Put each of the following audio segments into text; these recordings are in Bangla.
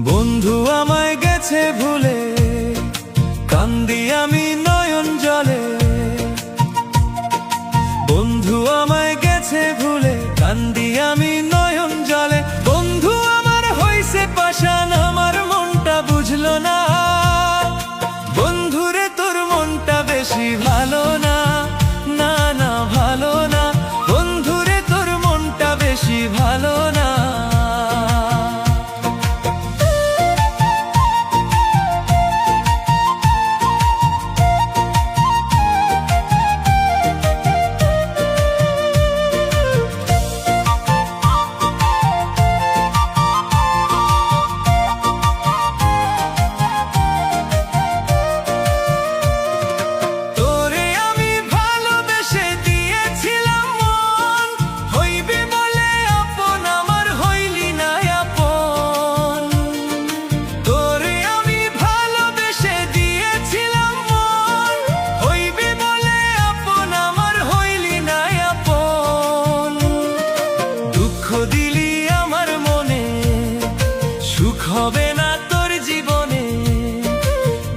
বন্ধু আমায় গেছে ভুলে, কান্দি আমি নয়ন জলে। বন্ধু আমায় গেছে ভুলে, কান্দি আমি নয়ন জলে। বন্ধু আমার হইছে পাষাণ, আমার মনটা বুঝলো না। বন্ধুরে তোর মনটা বেশি ভালো না, না না ভালো না। বন্ধুরে তোর মনটা বেশি ভালো না। হবে না তোর জীবনে,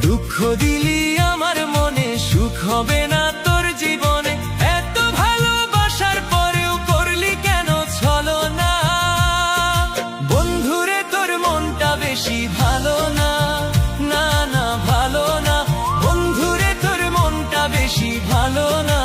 দুঃখ দিলি আমার মনে, সুখ হবে না তোর জীবনে। এত ভালোবাসার পরেও করলি কেন ছলনা? বন্ধুরে তোর মনটা বেশি ভালো না, না না ভালো না। বন্ধুরে তোর মনটা বেশি ভালো না।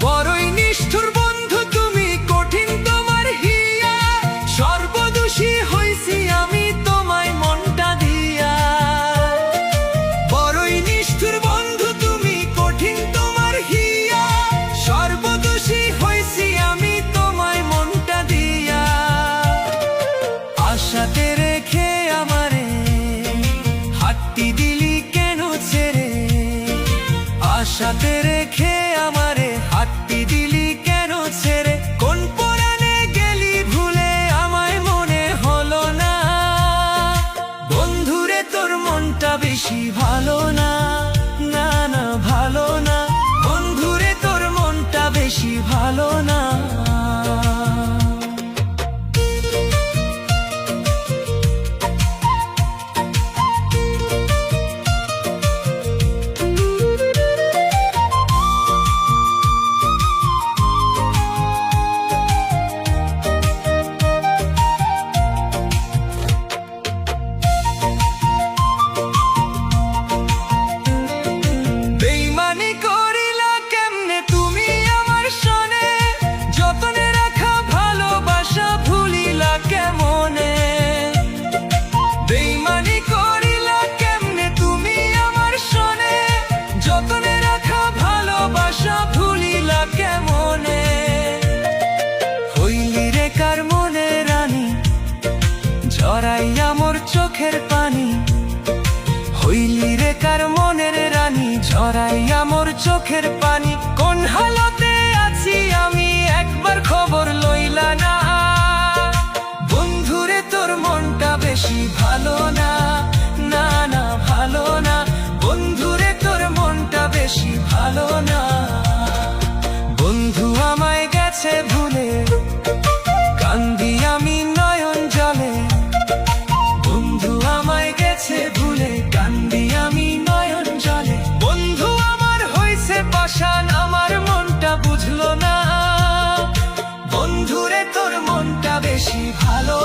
বড়ই নিষ্ঠুর বন্ধু তুমি, কঠিন তোমার হিয়া। সর্বদোষী হইছি আমি তোমায় মনটা দিয়া। বড়ই নিষ্ঠুর বন্ধু তুমি, কঠিন তোমার হিয়া। সর্বদোষী হইছি আমি তোমায় মনটা দিয়া। আশাতে রেখে আমারে হাতটি দিলি কেন ছেড়ে? আশাতে রেখে আমারে হাতটি দিলি কেন ছেড়ে? কোন পরাণে গেলি ভুলে আমায় মনে হলো না। বন্ধুরে তোর মনটা বেশি ভালো না, না না ভালো না। বন্ধুরে তোর মনটা বেশি ভালো না। ঝরাইয়া মোর চোখের পানি, হইলি রে কার মনের রানী। ঝরাইয়া মোর চোখের পানি, কোন হালতে আছি আমি একবার খবর লইলা না। বন্ধুরে তোর মনটা বেশি ভালো না, না না ভালো না। বন্ধুরে তোর মনটা বেশি ভালো না। বন্ধু আমায় গেছে ভুলে, কান্দি আমি নয়ন জলে। বন্ধু আমায় গেছে ভুলে, কান্দি আমি নয়ন জলে। বন্ধু আমার পাষাণ আমার মনটা বুঝলো না। বন্ধুরে তোর মনটা বেশি ভালো